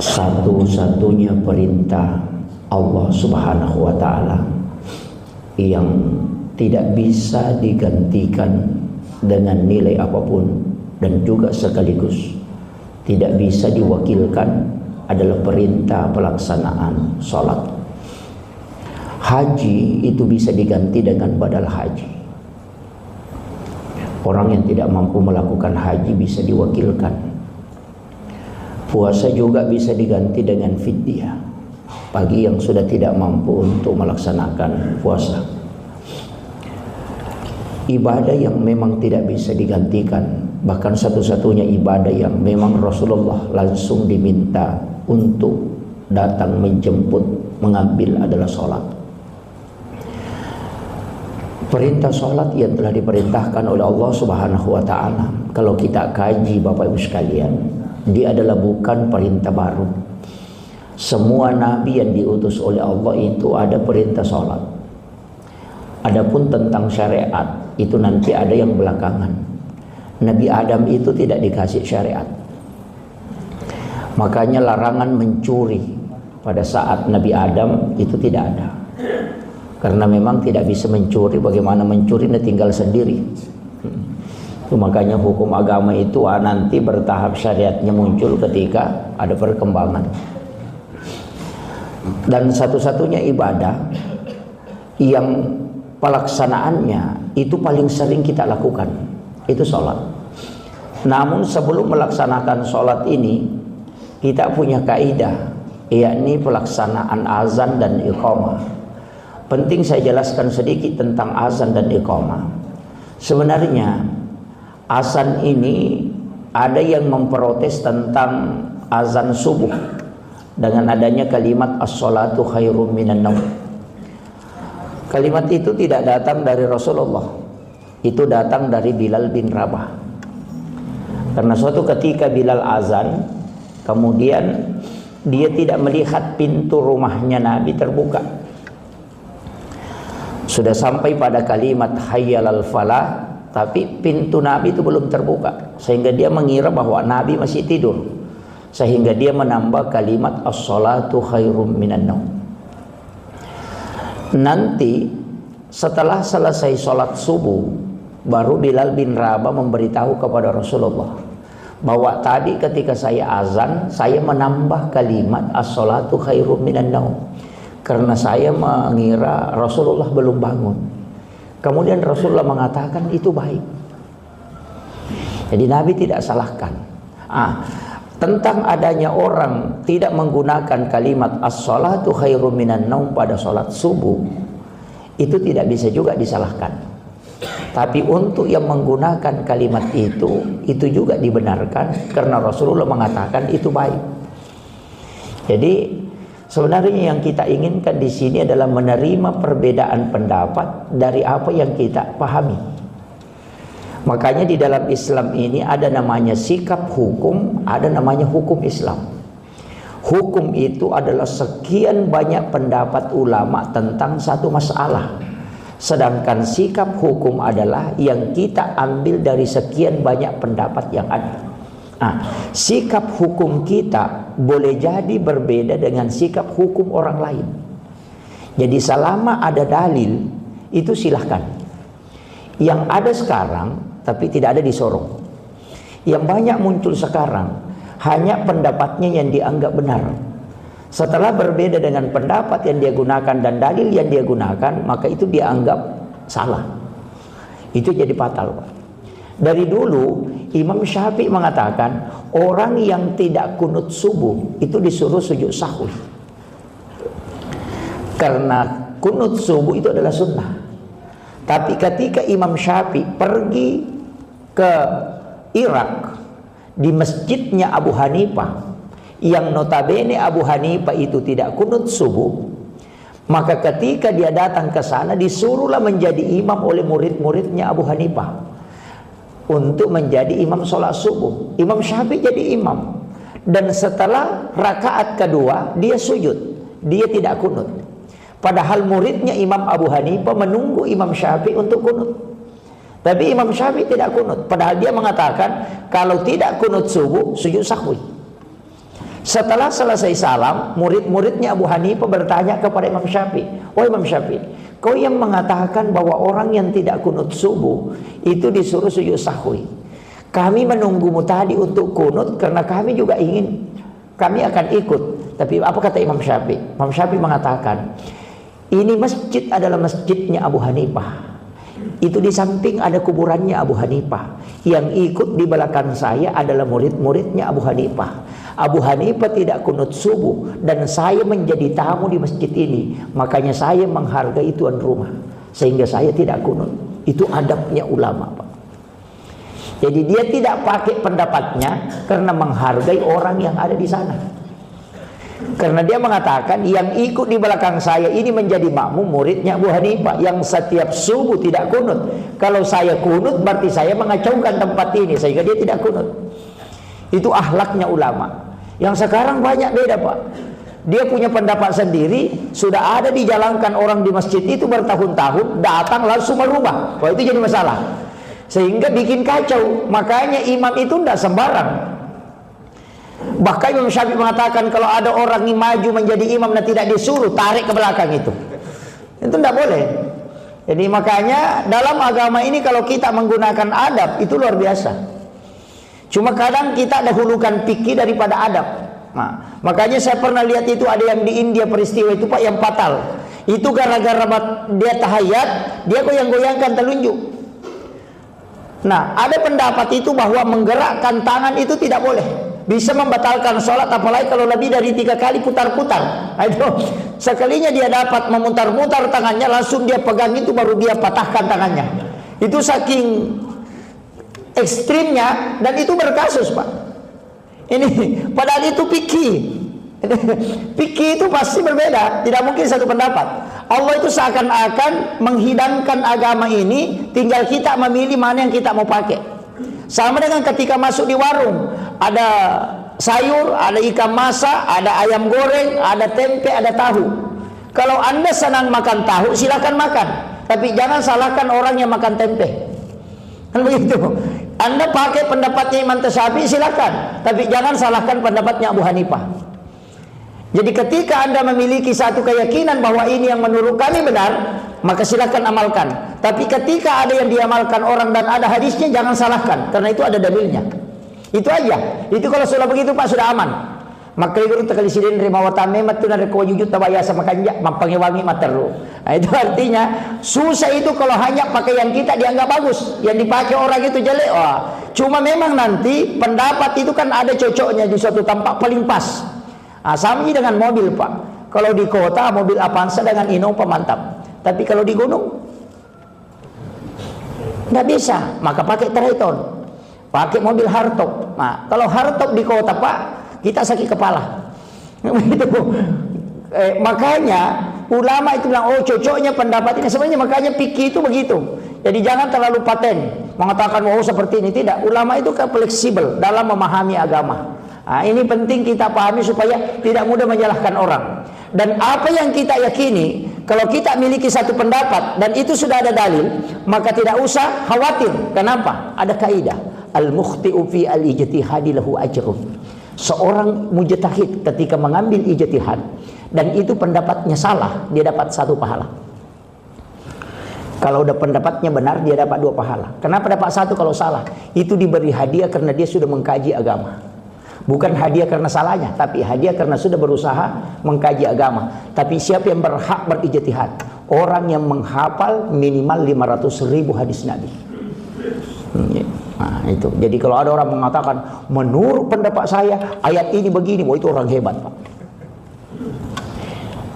satu-satunya perintah Allah Subhanahu wa ta'ala yang tidak bisa digantikan dengan nilai apapun, dan juga sekaligus tidak bisa diwakilkan adalah perintah pelaksanaan sholat. Haji itu bisa diganti dengan badal haji. Orang yang tidak mampu melakukan haji bisa diwakilkan. Puasa juga bisa diganti dengan fidyah bagi yang sudah tidak mampu untuk melaksanakan puasa. Ibadah yang memang tidak bisa digantikan, bahkan satu-satunya ibadah yang memang Rasulullah langsung diminta untuk datang menjemput, mengambil adalah sholat. Perintah sholat yang telah diperintahkan oleh Allah Subhanahu wa ta'ala, kalau kita kaji Bapak Ibu sekalian, dia adalah bukan perintah baru. Semua nabi yang diutus oleh Allah itu ada perintah sholat. Adapun tentang syariat itu nanti ada yang belakangan. Nabi Adam itu tidak dikasih syariat. Makanya larangan mencuri pada saat Nabi Adam itu tidak ada. Karena memang tidak bisa mencuri, bagaimana mencuri dia tinggal sendiri. Itu makanya hukum agama itu nanti bertahap syariatnya muncul ketika ada perkembangan. Dan satu-satunya ibadah yang pelaksanaannya itu paling sering kita lakukan itu sholat. Namun sebelum melaksanakan sholat ini kita punya kaidah, yakni pelaksanaan azan dan iqamah. Penting saya jelaskan sedikit tentang azan dan iqamah. Sebenarnya azan ini ada yang memprotes tentang azan subuh dengan adanya kalimat as-salatu khairum minan naum. Kalimat itu tidak datang dari Rasulullah, itu datang dari Bilal bin Rabah. Karena suatu ketika Bilal azan, kemudian dia tidak melihat pintu rumahnya Nabi terbuka. Sudah sampai pada kalimat hayyalal falah, tapi pintu Nabi itu belum terbuka, sehingga dia mengira bahwa Nabi masih tidur, sehingga dia menambah kalimat as-salatu khairum minan naum. Nanti setelah selesai sholat subuh, baru Bilal bin Rabah memberitahu kepada Rasulullah bahwa tadi ketika saya azan, saya menambah kalimat as-salatu khairum minan naum, karena saya mengira Rasulullah belum bangun. Kemudian Rasulullah mengatakan itu baik. Jadi Nabi tidak salahkan. Tentang adanya orang tidak menggunakan kalimat as-salatu khairum minan naum pada sholat subuh, itu tidak bisa juga disalahkan. Tapi untuk yang menggunakan kalimat itu juga dibenarkan karena Rasulullah mengatakan itu baik. Jadi sebenarnya yang kita inginkan di sini adalah menerima perbedaan pendapat dari apa yang kita pahami. Makanya di dalam Islam ini ada namanya sikap hukum, ada namanya hukum Islam. Hukum itu adalah sekian banyak pendapat ulama tentang satu masalah. Sedangkan sikap hukum adalah yang kita ambil dari sekian banyak pendapat yang ada. Sikap hukum kita boleh jadi berbeda dengan sikap hukum orang lain. Jadi selama ada dalil, itu silahkan. Yang ada sekarang tapi tidak ada di Sorong. Yang banyak muncul sekarang hanya pendapatnya yang dianggap benar. Setelah berbeda dengan pendapat yang dia gunakan dan dalil yang dia gunakan, maka itu dianggap salah. Itu jadi fatal, Pak. Dari dulu Imam Syafi'i mengatakan orang yang tidak kunut subuh itu disuruh sujud sahwi. Karena kunut subuh itu adalah sunnah. Tapi ketika Imam Syafi'i pergi ke Irak di masjidnya Abu Hanifah, yang notabene Abu Hanifah itu tidak kunut subuh, maka ketika dia datang ke sana disuruhlah menjadi imam oleh murid-muridnya Abu Hanifah untuk menjadi imam sholat subuh. Imam Syafi'i jadi imam, dan setelah rakaat kedua dia sujud, dia tidak kunut. Padahal muridnya Imam Abu Hanifah menunggu Imam Syafi'i untuk kunut. Tapi Imam Syafi'i tidak kunut. Padahal dia mengatakan kalau tidak kunut subuh, sujud sahwi. Setelah selesai salam, murid-muridnya Abu Hanifah bertanya kepada Imam Syafi'i, "Oh Imam Syafi'i, kau yang mengatakan bahwa orang yang tidak kunut subuh itu disuruh sujud sahwi. Kami menunggumu tadi untuk kunut karena kami juga ingin, kami akan ikut. Tapi apa kata Imam Syafi'i? Imam Syafi'i mengatakan, ini masjid adalah masjidnya Abu Hanifah. Itu di samping ada kuburannya Abu Hanifah. Yang ikut di belakang saya adalah murid-muridnya Abu Hanifah. Abu Hanifah tidak kunut subuh dan saya menjadi tamu di masjid ini. Makanya saya menghargai tuan rumah. Sehingga saya tidak kunut. Itu adabnya ulama, Pak. Jadi dia tidak pakai pendapatnya karena menghargai orang yang ada di sana. Karena dia mengatakan yang ikut di belakang saya ini menjadi makmum muridnya Abu Hanifah yang setiap subuh tidak kunut. Kalau saya kunut berarti saya mengacaukan tempat ini sehingga dia tidak kunut. Itu akhlaknya ulama. Yang sekarang banyak beda, Pak. Dia punya pendapat sendiri, sudah ada dijalankan orang di masjid itu bertahun-tahun, datang langsung merubah. Wah, itu jadi masalah. Sehingga bikin kacau. Makanya imam itu tidak sembarang. Bahkan Imam Syafi'i mengatakan kalau ada orang yang maju menjadi imam dan tidak disuruh, tarik ke belakang itu tidak boleh. Jadi makanya dalam agama ini kalau kita menggunakan adab itu luar biasa. Cuma kadang kita dahulukan fikih daripada adab. Nah, makanya saya pernah lihat itu ada yang di India peristiwa itu, Pak, yang fatal. Itu gara-gara dia tahiyat, dia goyang-goyangkan telunjuk. Nah, ada pendapat itu bahwa menggerakkan tangan itu tidak boleh. Bisa membatalkan sholat, apalagi kalau lebih dari 3 kali putar-putar. Itu sekalinya dia dapat memutar-mutar tangannya, langsung dia pegang itu baru dia patahkan tangannya. Itu saking ekstrimnya dan itu berkasus, Pak. Ini padahal itu fikih. Fikih itu pasti berbeda, tidak mungkin satu pendapat. Allah itu seakan-akan menghidangkan agama ini, tinggal kita memilih mana yang kita mau pakai. Sama dengan ketika masuk di warung, ada sayur, ada ikan masak, ada ayam goreng, ada tempe, ada tahu. Kalau Anda senang makan tahu, silakan makan. Tapi jangan salahkan orang yang makan tempe. Kan begitu. Anda pakai pendapatnya Imam Syafi'i, silakan. Tapi jangan salahkan pendapatnya Abu Hanifah. Jadi ketika Anda memiliki satu keyakinan bahwa ini yang menurut kami benar, maka silakan amalkan. Tapi ketika ada yang diamalkan orang dan ada hadisnya, jangan salahkan, karena itu ada dalilnya. Itu aja. Itu kalau sudah begitu, Pak, sudah aman. Maka itu terkali sidin rimawata memat tu nare ko jujut tabaya sama kanja mampangewangi materu. Nah, itu artinya susah itu kalau hanya pakaian kita dianggap bagus, yang dipakai orang itu jelek. Wah, cuma memang nanti pendapat itu kan ada cocoknya di suatu tempat paling pas. Nah, sama dengan mobil, Pak. Kalau di kota mobil Avanza dengan Innova mantap. Tapi kalau di gunung tidak bisa, maka pakai Triton, pakai mobil hardtop. Nah, kalau hardtop di kota, Pak, kita sakit kepala. Makanya ulama itu bilang, oh cocoknya pendapat ini. Sebenarnya makanya fikih itu begitu. Jadi jangan terlalu paten mengatakan oh seperti ini. Tidak, ulama itu kan fleksibel dalam memahami agama. Nah, ini penting kita pahami supaya tidak mudah menyalahkan orang. Dan apa yang kita yakini, kalau kita miliki satu pendapat dan itu sudah ada dalil, maka tidak usah khawatir. Kenapa? Ada kaidah, al-mukhti'u fi al-ijtihadi lahu ajrun. Seorang mujtahid ketika mengambil ijtihad dan itu pendapatnya salah, dia dapat 1 pahala. Kalau udah pendapatnya benar, dia dapat 2 pahala. Kenapa dapat 1 kalau salah? Itu diberi hadiah karena dia sudah mengkaji agama. Bukan hadiah karena salahnya, tapi hadiah karena sudah berusaha mengkaji agama. Tapi siapa yang berhak berijtihad? Orang yang menghafal minimal 500.000 hadis Nabi. Nah, itu. Jadi kalau ada orang mengatakan menurut pendapat saya ayat ini begini, wah itu orang hebat, Pak.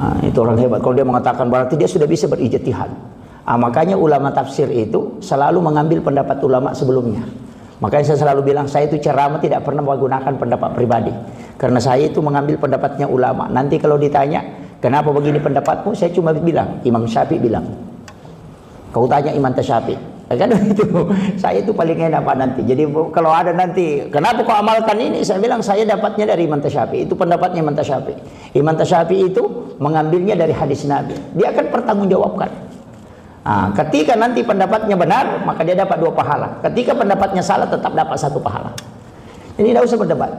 Nah, itu orang hebat. Kalau dia mengatakan berarti dia sudah bisa berijtihad. Nah, makanya ulama tafsir itu selalu mengambil pendapat ulama sebelumnya. Makanya saya selalu bilang, saya itu ceramah tidak pernah menggunakan pendapat pribadi, karena saya itu mengambil pendapatnya ulama. Nanti kalau ditanya kenapa begini pendapatmu, saya cuma bilang Imam Syafi'i bilang. Kau tanya Imam Syafi'i, kan itu. Saya itu paling enak, Pak, nanti. Jadi kalau ada nanti kenapa kau amalkan ini, saya bilang saya dapatnya dari Imam Syafi'i. Itu pendapatnya Imam Syafi'i. Imam Syafi'i itu mengambilnya dari hadis Nabi. Dia akan pertanggungjawabkan. Nah, ketika nanti pendapatnya benar, maka dia dapat 2 pahala. Ketika pendapatnya salah, tetap dapat 1 pahala. Jadi tidak usah berdebat.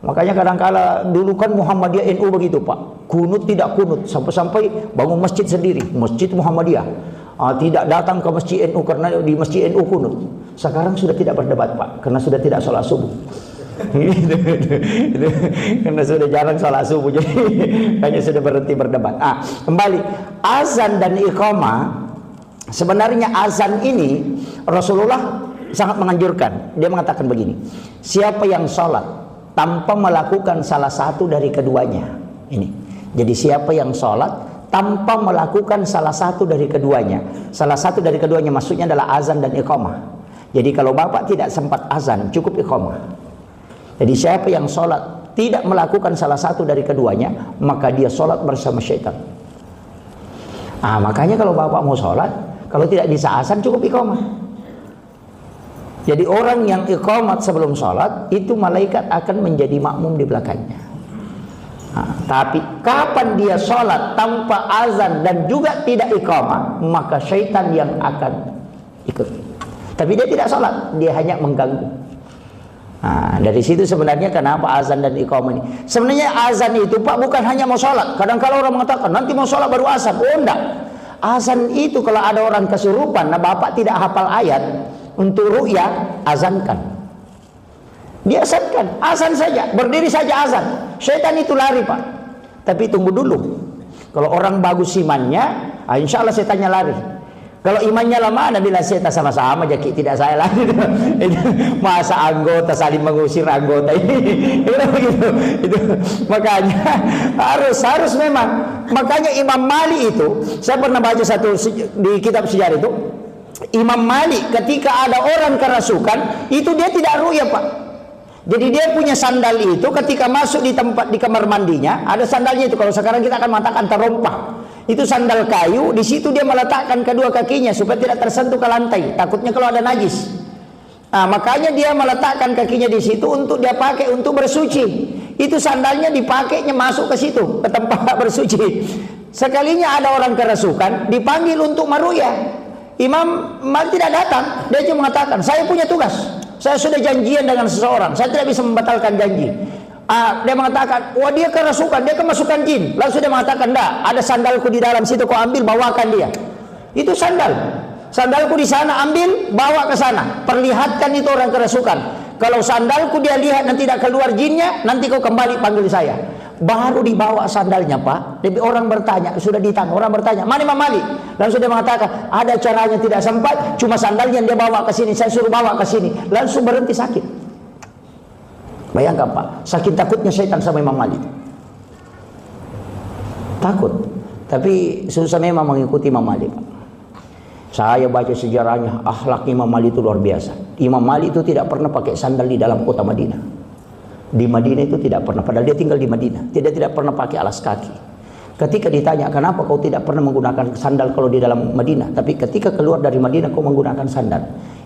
Makanya kadang-kala dulu kan Muhammadiyah NU begitu Pak, kunut tidak kunut, sampai-sampai bangun masjid sendiri, Masjid Muhammadiyah. Tidak datang ke masjid NU karena di masjid NU kunut. Sekarang sudah tidak berdebat Pak, karena sudah tidak sholat subuh. Karena sudah jarang sholat subuh, jadi hanya sudah berhenti berdebat. Kembali azan dan iqamah. Sebenarnya azan ini Rasulullah sangat menganjurkan. Dia mengatakan begini, siapa yang sholat tanpa melakukan salah satu dari keduanya, ini. Jadi siapa yang sholat tanpa melakukan salah satu dari keduanya, salah satu dari keduanya maksudnya adalah azan dan iqamah. Jadi kalau bapak tidak sempat azan, cukup iqamah. Jadi siapa yang sholat tidak melakukan salah satu dari keduanya, maka dia sholat bersama syaitan. Makanya kalau bapak mau sholat, kalau tidak bisa azan, cukup iqamah. Jadi orang yang iqamat sebelum sholat, itu malaikat akan menjadi makmum di belakangnya. Tapi kapan dia sholat tanpa azan dan juga tidak iqamah, maka syaitan yang akan ikut. Tapi dia tidak sholat, dia hanya mengganggu. Dari situ sebenarnya kenapa azan dan iqamah ini. Sebenarnya azan itu Pak bukan hanya mau sholat. Kadang-kadang orang mengatakan nanti mau sholat baru azan. Oh enggak. Azan itu kalau ada orang kesurupan, bapak tidak hafal ayat, untuk ru'ya, azankan. Dia azankan, azan saja, berdiri saja azan. Syaitan itu lari Pak. Tapi tunggu dulu. Kalau orang bagus imannya, insya Allah syaitannya lari. Kalau imannya lemah, Nabi syaitan sama-sama jadi tidak saya lari. Masa anggota saling mengusir anggota ini. Itu. Makanya harus memang. Makanya Imam Malik itu, saya pernah baca satu di kitab sejarah itu. Imam Malik ketika ada orang kerasukan, itu dia tidak ru'ya Pak. Jadi dia punya sandal itu, ketika masuk di tempat di kamar mandinya, ada sandalnya itu. Kalau sekarang kita akan mengatakan terompah. Itu sandal kayu, di situ dia meletakkan kedua kakinya supaya tidak tersentuh ke lantai. Takutnya kalau ada najis. Makanya dia meletakkan kakinya di situ untuk dia pakai untuk bersuci. Itu sandalnya dipakainya masuk ke situ, ke tempat bersuci. Sekalinya ada orang kerasukan, dipanggil untuk meru'ya. Imam Malik tidak datang, dia cuma mengatakan, saya punya tugas, saya sudah janjian dengan seseorang, saya tidak bisa membatalkan janji. Dia mengatakan, wah dia kerasukan, dia kemasukan jin. Lalu dia mengatakan, enggak, ada sandalku di dalam situ, kau ambil, bawakan dia. Itu sandalku di sana, ambil, bawa ke sana, perlihatkan itu orang kerasukan. Kalau sandalku dia lihat dan tidak keluar jinnya, nanti kau kembali panggil saya. Baru dibawa sandalnya Pak. Jadi orang bertanya, sudah ditanya, orang bertanya, mana Imam Malik? Langsung dia mengatakan, ada caranya tidak sempat, cuma sandalnya dia bawa ke sini, saya suruh bawa ke sini. Langsung berhenti sakit. Bayangkan Pak, sakit takutnya syaitan sama Imam Malik. Takut. Tapi susah memang mengikuti Imam Malik Pak. Saya baca sejarahnya, akhlak Imam Malik itu luar biasa. Imam Malik itu tidak pernah pakai sandal di dalam kota Madinah. Di Madinah itu tidak pernah, padahal dia tinggal di Madinah. Tidak pernah pakai alas kaki. Ketika ditanya, kenapa kau tidak pernah menggunakan sandal kalau di dalam Madinah, tapi ketika keluar dari Madinah kau menggunakan sandal?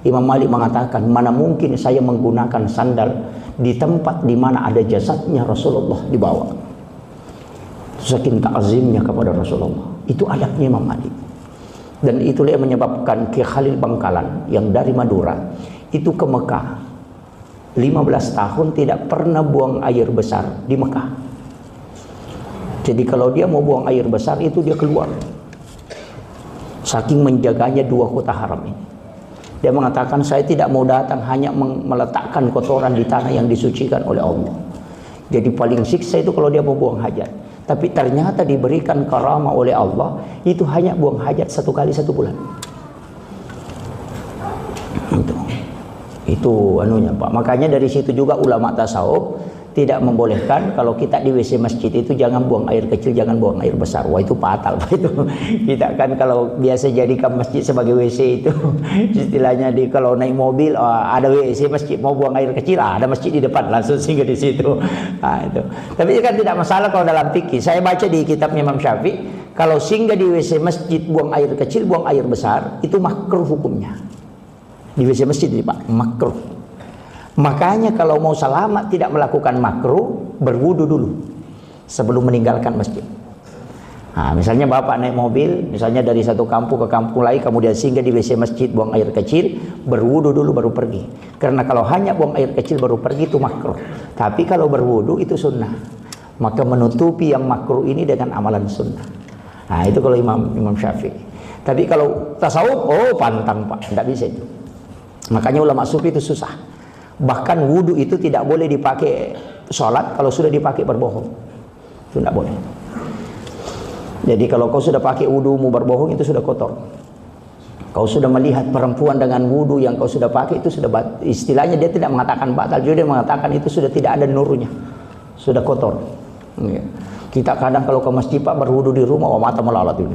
Imam Malik mengatakan, mana mungkin saya menggunakan sandal di tempat di mana ada jasadnya Rasulullah dibawa. Saking ta'zimnya kepada Rasulullah. Itu adabnya Imam Malik. Dan itulah yang menyebabkan Ki Khalil Bangkalan yang dari Madura itu ke Mekah 15 tahun tidak pernah buang air besar di Mekah. Jadi kalau dia mau buang air besar itu dia keluar. Saking menjaganya dua kota haram ini. Dia mengatakan, saya tidak mau datang hanya meletakkan kotoran di tanah yang disucikan oleh Allah. Jadi paling siksa itu kalau dia mau buang hajat. Tapi ternyata diberikan karamah oleh Allah, itu hanya buang hajat 1 kali 1 bulan. Itu anunya Pak. Makanya dari situ juga ulama tasawuf tidak membolehkan kalau kita di WC masjid itu jangan buang air kecil, jangan buang air besar. Wah itu fatal Pak itu. Kita kan kalau biasa jadikan masjid sebagai WC itu istilahnya kalau naik mobil ada WC masjid, mau buang air kecil ada masjid di depan langsung singgah di situ. Itu. Tapi kan tidak masalah kalau dalam fikih. Saya baca di kitab Imam Syafi'i kalau singgah di WC masjid buang air kecil, buang air besar itu makruh hukumnya. Di WC masjid ini Pak, makruh. Makanya kalau mau selamat tidak melakukan makruh, berwudu dulu sebelum meninggalkan masjid. Nah, misalnya bapak naik mobil, misalnya dari satu kampung ke kampung lain, kemudian singgah di WC masjid, buang air kecil, berwudu dulu baru pergi. Karena kalau hanya buang air kecil baru pergi itu makruh. Tapi kalau berwudu itu sunnah. Maka menutupi yang makruh ini dengan amalan sunnah. Nah itu kalau Imam Syafi'i. Tapi kalau tasawuf, oh pantang pak, tidak bisa itu. Makanya ulama sufi itu susah. Bahkan wudu itu tidak boleh dipakai sholat kalau sudah dipakai berbohong. Itu tidak boleh. Jadi kalau kau sudah pakai wudumu berbohong itu sudah kotor. Kau sudah melihat perempuan dengan wudu yang kau sudah pakai itu sudah istilahnya dia tidak mengatakan batal, juga dia mengatakan itu sudah tidak ada nurnya, sudah kotor. Ya. Kita kadang kalau ke masjid pak berwudu di rumah, oh, mata melalat itu.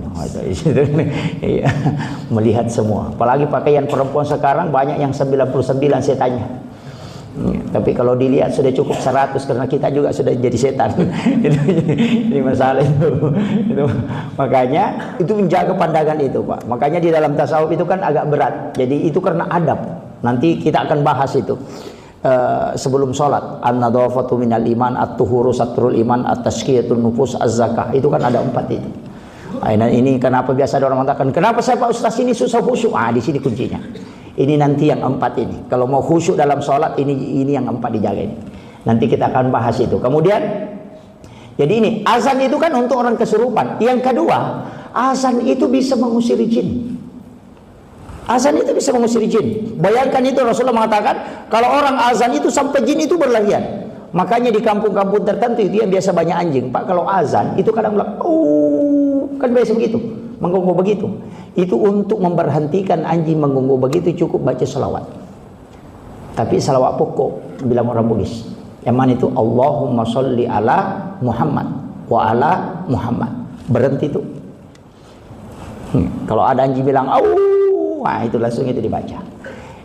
Melihat semua. Apalagi pakaian perempuan sekarang banyak yang 99 saya tanya. Ya, tapi kalau dilihat sudah cukup 100 karena kita juga sudah jadi setan. Ini masalah itu. Makanya itu menjaga pandangan itu pak. Makanya di dalam tasawuf itu kan agak berat. Jadi itu karena adab. Nanti kita akan bahas itu sebelum sholat. An-nadhafatu minal iman, at-tuhuru satrul iman, at-tazkiyatun nufus, az-zakah. Itu kan ada 4 itu. Nah, ini kenapa biasa ada orang mengatakan, kenapa saya pak ustaz ini susah khusyuk? Ah di sini kuncinya. Ini nanti yang 4 ini. Kalau mau khusyuk dalam sholat ini yang 4 dijaga ini. Nanti kita akan bahas itu. Kemudian, jadi ini azan itu kan untuk orang kesurupan. Yang kedua, azan itu bisa mengusir jin. Azan itu bisa mengusir jin. Bayangkan itu Rasulullah mengatakan kalau orang azan itu sampai jin itu berlarian. Makanya di kampung-kampung tertentu itu yang biasa banyak anjing. Pak kalau azan itu kadang bilang, oh kan biasa begitu, menggonggong begitu. Itu untuk memberhentikan anjing menggonggong begitu cukup baca salawat. Tapi salawat pokok bilang orang Bugis. Yang mana itu Allahumma sholli ala Muhammad wa ala Muhammad. Berhenti itu. Kalau ada anjing bilang, wah itu langsung itu dibaca.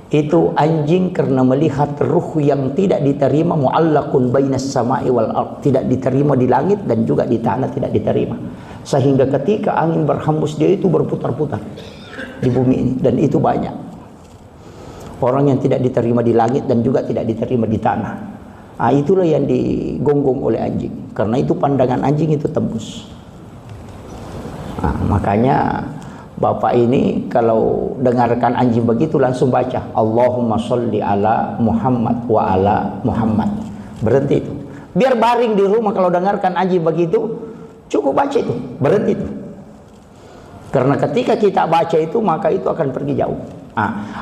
Itu anjing karena melihat ruh yang tidak diterima, mu'allaqun bainas sama'i wal ard, tidak diterima di langit dan juga di tanah tidak diterima. Sehingga ketika angin berhembus dia itu berputar-putar di bumi ini, dan itu banyak orang yang tidak diterima di langit dan juga tidak diterima di tanah. Nah, itulah yang digonggong oleh anjing, karena itu pandangan anjing itu tembus. Nah, makanya bapak ini kalau dengarkan anjing begitu langsung baca Allahumma sholli ala Muhammad wa ala Muhammad. Berhenti itu. Biar baring di rumah kalau dengarkan anjing begitu cukup baca itu, berhenti itu. Karena ketika kita baca itu maka itu akan pergi jauh.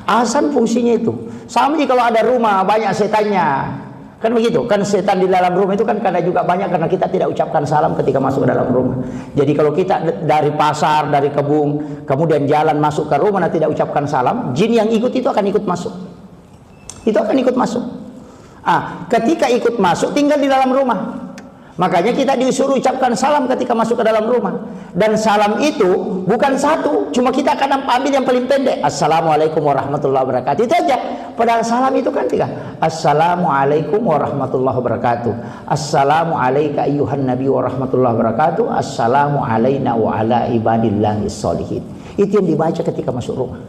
Azan fungsinya itu. Sama kalau ada rumah banyak setannya. Kan begitu, kan setan di dalam rumah itu kan karena juga banyak karena kita tidak ucapkan salam ketika masuk ke dalam rumah. Jadi kalau kita dari pasar, dari kebun, kemudian jalan masuk ke rumah dan tidak ucapkan salam, jin yang ikut itu akan ikut masuk. Itu akan ikut masuk. Ketika ikut masuk tinggal di dalam rumah. Makanya kita disuruh ucapkan salam ketika masuk ke dalam rumah. Dan salam itu bukan satu, cuma kita akan ambil yang paling pendek. Assalamualaikum warahmatullahi wabarakatuh. Itu aja. Padahal salam itu kan 3. Assalamualaikum warahmatullahi wabarakatuh. Assalamu alayka ayyuhan nabi warahmatullahi wabarakatuh. Assalamu alayna wa ala ibadillahis sholihin. Itu yang dibaca ketika masuk rumah.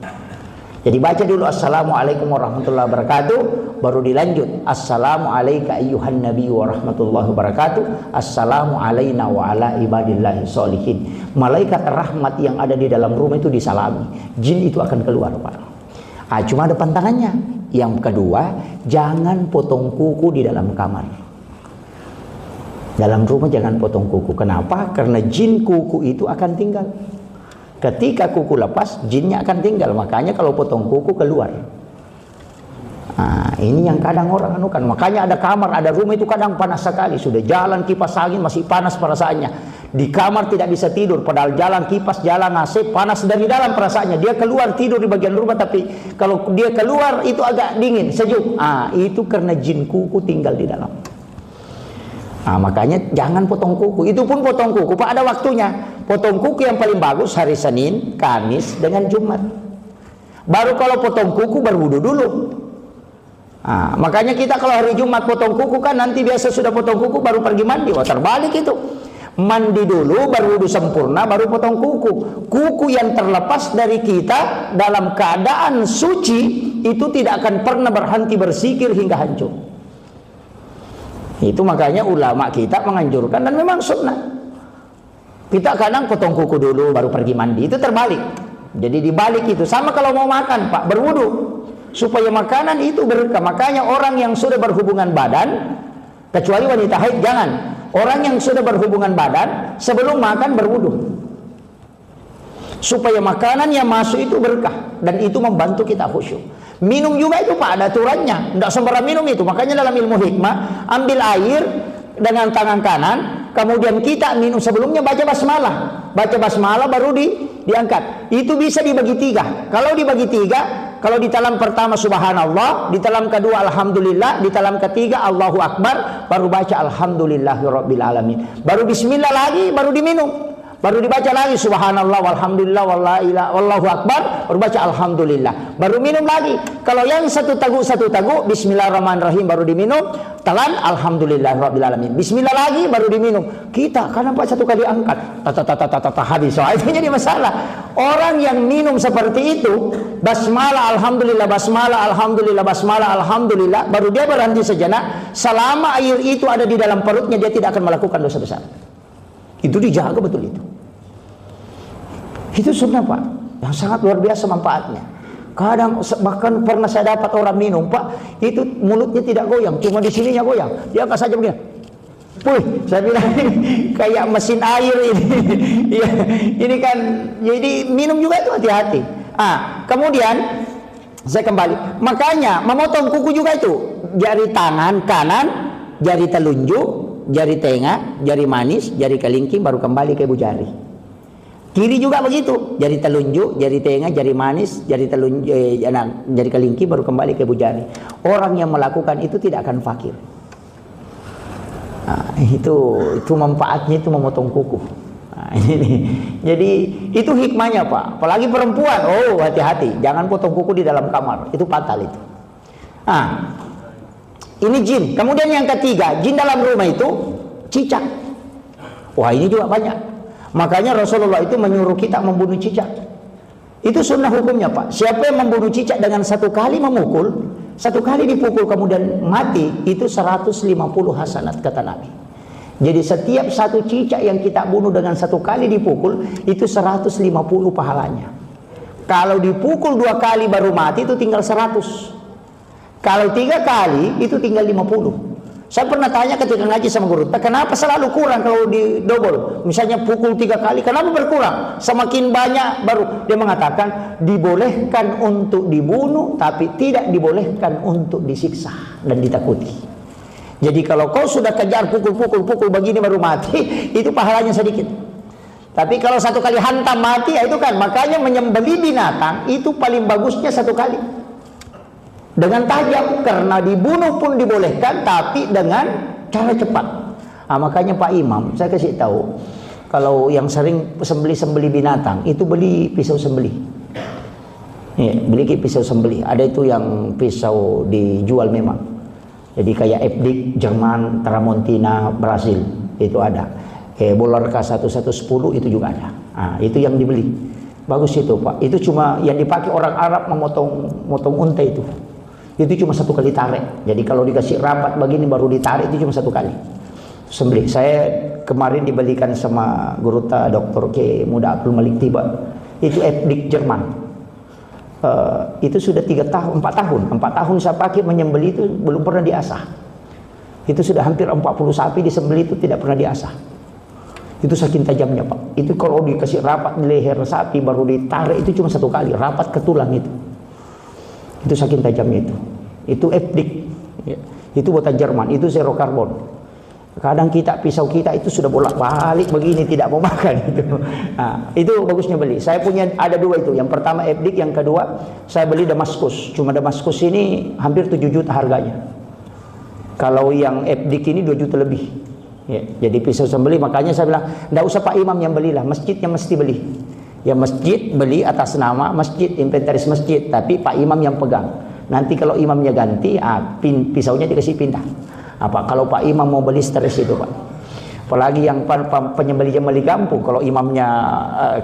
Jadi baca dulu Assalamualaikum warahmatullahi wabarakatuh, baru dilanjut Assalamu alayka ayyuhan nabi warahmatullahi wabarakatuh. Assalamu alayna wa ala ibadillahi sholihin. Malaikat rahmat yang ada di dalam rumah itu disalami, jin itu akan keluar Pak. Cuma ada pantangannya. Yang kedua, jangan potong kuku di dalam kamar. Dalam rumah jangan potong kuku. Kenapa? Karena jin kuku itu akan tinggal. Ketika kuku lepas, jinnya akan tinggal. Makanya kalau potong kuku keluar. Ini yang kadang orang anukan. Makanya ada kamar, ada rumah itu kadang panas sekali. Sudah jalan kipas angin masih panas perasaannya. Di kamar tidak bisa tidur. Padahal jalan kipas, jalan AC panas dari dalam perasaannya. Dia keluar tidur di bagian rumah. Tapi kalau dia keluar itu agak dingin, sejuk. Itu karena jin kuku tinggal di dalam. Makanya jangan potong kuku. Itu pun potong kuku Pak ada waktunya. Potong kuku yang paling bagus hari Senin, Kamis dengan Jumat. Baru kalau potong kuku berwudu dulu. Makanya kita kalau hari Jumat potong kuku kan nanti biasa sudah potong kuku baru pergi mandi. Terbalik itu. Mandi dulu baru wudu sempurna baru potong kuku. Kuku yang terlepas dari kita dalam keadaan suci itu tidak akan pernah berhenti bersikir hingga hancur. Itu makanya ulama kita menganjurkan dan memang sunnah. Kita kadang potong kuku dulu baru pergi mandi, itu terbalik. Jadi dibalik itu. Sama kalau mau makan Pak, berwudu supaya makanan itu berkah. Makanya orang yang sudah berhubungan badan, kecuali wanita haid jangan. Orang yang sudah berhubungan badan sebelum makan berwudu, supaya makanan yang masuk itu berkah, dan itu membantu kita khusyuk. Minum juga itu Pak, ada aturannya, tidak sembarang minum itu. Makanya dalam ilmu hikmah, ambil air dengan tangan kanan, kemudian kita minum, sebelumnya baca basmalah. Baca basmalah baru diangkat. Itu bisa dibagi tiga. Kalau dibagi tiga, kalau di talam pertama subhanallah, di talam kedua alhamdulillah, di talam ketiga Allahu akbar, baru baca alhamdulillahirabbil alamin. Baru bismillah lagi, baru diminum. Baru dibaca lagi subhanallah walhamdulillah wallahu akbar, baru baca alhamdulillah, baru minum lagi. Kalau yang satu teguk bismillahirrahmanirrahim baru diminum, telan alhamdulillahirabbil alamin, bismillah lagi baru diminum. Kita karena Pak satu kali angkat habis. So itu jadi masalah. Orang yang minum seperti itu, basmalah alhamdulillah, basmalah alhamdulillah, basmalah alhamdulillah, baru dia berhenti sejenak, selama air itu ada di dalam perutnya dia tidak akan melakukan dosa besar. Itu dijaga betul itu. Itu sunnah Pak, yang sangat luar biasa manfaatnya. Kadang bahkan pernah saya dapat orang minum Pak, itu mulutnya tidak goyang, cuma di sininya goyang. Dia angkat saja begini. Wih, saya bilang kayak mesin air ini. Ya, ini kan, jadi minum juga itu hati-hati. Kemudian saya kembali. Makanya memotong kuku juga itu, jari tangan kanan, jari telunjuk, jari tengah, jari manis, jari kelingking, baru kembali ke ibu jari. Kiri juga begitu, jari telunjuk, jari tengah, jari manis, jari telunjuk, jari kelingking, baru kembali ke ibu jari. Orang yang melakukan itu tidak akan fakir. Itu manfaatnya itu memotong kuku. Jadi itu hikmahnya Pak. Apalagi perempuan, oh hati-hati, jangan potong kuku di dalam kamar, itu fatal itu. Ini jin. Kemudian yang ketiga, jin dalam rumah itu cicak. Wah ini juga banyak. Makanya Rasulullah itu menyuruh kita membunuh cicak. Itu sunnah hukumnya Pak. Siapa yang membunuh cicak dengan satu kali memukul, satu kali dipukul kemudian mati, itu 150 hasanat kata Nabi. Jadi setiap satu cicak yang kita bunuh dengan satu kali dipukul, itu 150 pahalanya. Kalau dipukul 2 kali baru mati, itu tinggal 100. Kalau 3 kali itu tinggal 50. Saya pernah tanya ketika ngaji sama guru, kenapa selalu kurang kalau di double? Misalnya pukul 3 kali, kenapa berkurang? Semakin banyak baru. Dia mengatakan dibolehkan untuk dibunuh, tapi tidak dibolehkan untuk disiksa dan ditakuti. Jadi kalau kau sudah kejar pukul begini baru mati, itu pahalanya sedikit. Tapi kalau satu kali hantam mati, ya itu kan. Makanya menyembelih binatang itu paling bagusnya satu kali. Dengan tajam, karena dibunuh pun dibolehkan, tapi dengan cara cepat. Makanya Pak Imam, saya kasih tahu, kalau yang sering sembelih binatang, itu beli pisau sembelih. Ya, beli pisau sembelih. Ada itu yang pisau dijual memang. Jadi kayak Epdik, Jerman, Tramontina, Brasil, itu ada. Bolorka 1110 itu juga ada. Itu yang dibeli. Bagus itu Pak. Itu cuma yang dipakai orang Arab memotong unta itu. Itu cuma satu kali tarik. Jadi kalau dikasih rapat begini baru ditarik, itu cuma satu kali sembelih. Saya kemarin dibelikan sama guru Dr. K. Muda Abdul Malik Tiba. Itu Epdik Jerman. Itu sudah 4 tahun saya pakai menyembelih, itu belum pernah diasah. Itu sudah hampir 40 sapi disembelih, itu tidak pernah diasah. Itu saking tajamnya Pak. Itu kalau dikasih rapat di leher sapi baru ditarik, itu cuma satu kali rapat ke tulang itu. Itu saking tajamnya itu. Itu Epdik. Ya. Itu buatan Jerman. Itu zero karbon. Kadang pisau kita itu sudah bolak-balik begini, tidak mau makan itu. Itu bagusnya beli. Saya punya ada 2 itu. Yang pertama Epdik, yang kedua saya beli Damaskus. Cuma Damaskus ini hampir 7 juta harganya. Kalau yang Epdik ini 2 juta lebih. Ya, jadi pisau sembelih. Makanya saya bilang, enggak usah Pak Imam yang belilah, masjidnya mesti beli. Ya masjid beli atas nama masjid, inventaris masjid, tapi Pak Imam yang pegang. Nanti kalau imamnya ganti, pisaunya dikasih pindah. Kalau Pak Imam mau beli stres itu Pak. Apalagi yang penyembelih kampung, kalau imamnya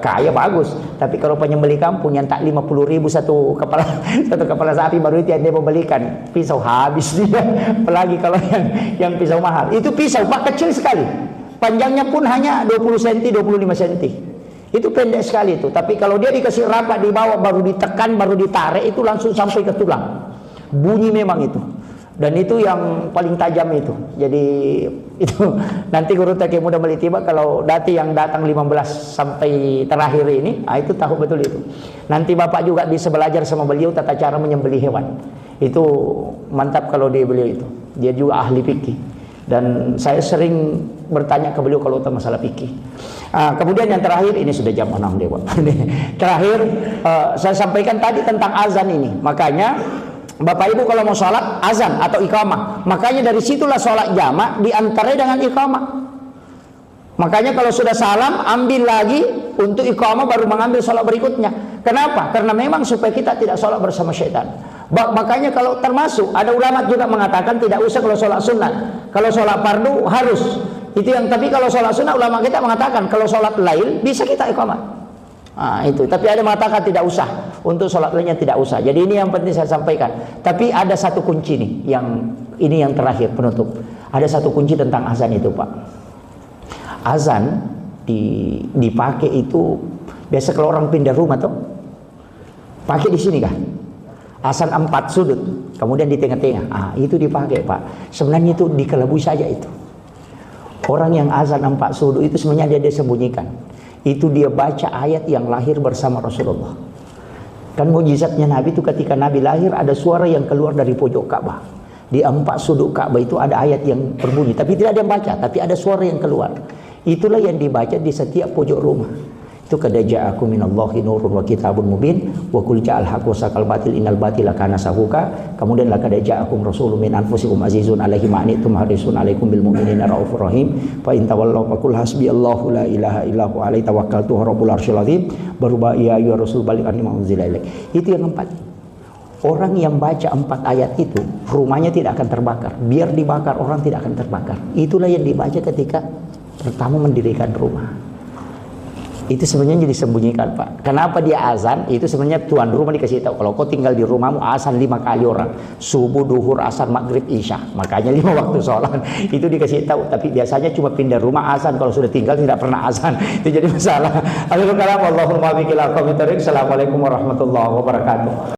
kaya bagus, tapi kalau penyembelih kampung yang tak 50.000 satu kepala sapi, baru itu yang dia mau belikan pisau habis dia. Apalagi kalau yang pisau mahal, itu pisau Pak kecil sekali. panjangnya pun hanya 20 cm, 25 cm. Itu pendek sekali itu. Tapi kalau dia dikasih rapat di bawah, baru ditekan, baru ditarik, itu langsung sampai ke tulang. Bunyi memang itu. Dan itu yang paling tajam itu. Jadi itu nanti guru TK muda melitiba kalau dati yang datang 15 sampai terakhir ini, itu tahu betul itu. Nanti Bapak juga bisa belajar sama beliau tata cara menyembelih hewan. Itu mantap kalau dia beliau itu. Dia juga ahli fikih. Dan saya sering bertanya ke beliau kalau tentang masalah fikih. Kemudian yang terakhir, ini sudah jam 6 dewa. Terakhir saya sampaikan tadi tentang azan ini. Makanya Bapak Ibu kalau mau sholat azan atau iqamah, makanya dari situlah sholat jamak diantaranya dengan iqamah. Makanya kalau sudah salam ambil lagi untuk iqamah baru mengambil sholat berikutnya. Kenapa? Karena memang supaya kita tidak sholat bersama syaitan. Makanya kalau termasuk ada ulama juga mengatakan tidak usah kalau sholat sunat, kalau sholat fardu harus. Itu yang, tapi kalau sholat sunat ulama kita mengatakan kalau sholat lail bisa kita iqamah. Itu. Tapi ada mengatakan tidak usah, untuk sholat lainnya tidak usah. Jadi ini yang penting saya sampaikan. Tapi ada satu kunci nih, yang terakhir penutup. Ada satu kunci tentang azan itu, Pak. Azan dipakai itu biasa kalau orang pindah rumah tuh pakai di sini kah? Azan 4 sudut, kemudian di tengah-tengah. Itu dipakai, Pak. Sebenarnya itu dikelabui saja itu. Orang yang azan 4 sudut itu sebenarnya dia sembunyikan. Itu dia baca ayat yang lahir bersama Rasulullah. Kan mujizatnya Nabi itu ketika Nabi lahir ada suara yang keluar dari pojok Ka'bah. Di 4 sudut Ka'bah itu ada ayat yang berbunyi, tapi tidak ada yang baca, tapi ada suara yang keluar. Itulah yang dibaca di setiap pojok rumah. Itu qad ja'akum minallahi nurun wa kitabun mubin wa qul ja'al haqqu wa saqal batil innal batila kana sahuqa. Kemudian laqad ja'akum rasulun min anfusikum azizun 'alaihi ma anittum harisun 'alaikum bil mu'minina raufur rahim. Fa in tawallaw faqul hasbiyallahu la ilaha illa huwa 'alaihi tawakkaltu rabbul arsyil azim. Baru ya ayyuhar rasul baligh anni ma unzila ilaik. Itu yang 4. Orang yang baca 4 ayat itu rumahnya tidak akan terbakar. Biar dibakar orang tidak akan terbakar. Itulah yang dibaca ketika pertama mendirikan rumah. Itu sebenarnya disembunyikan, Pak. Kenapa dia azan? Itu sebenarnya tuan rumah dikasih tahu kalau kau tinggal di rumahmu azan 5 kali orang, subuh, duhur, asar, maghrib, isya. Makanya 5 waktu sholat itu dikasih tahu. Tapi biasanya cuma pindah rumah azan, kalau sudah tinggal tidak pernah azan. Itu jadi masalah. Assalamualaikum warahmatullahi wabarakatuh.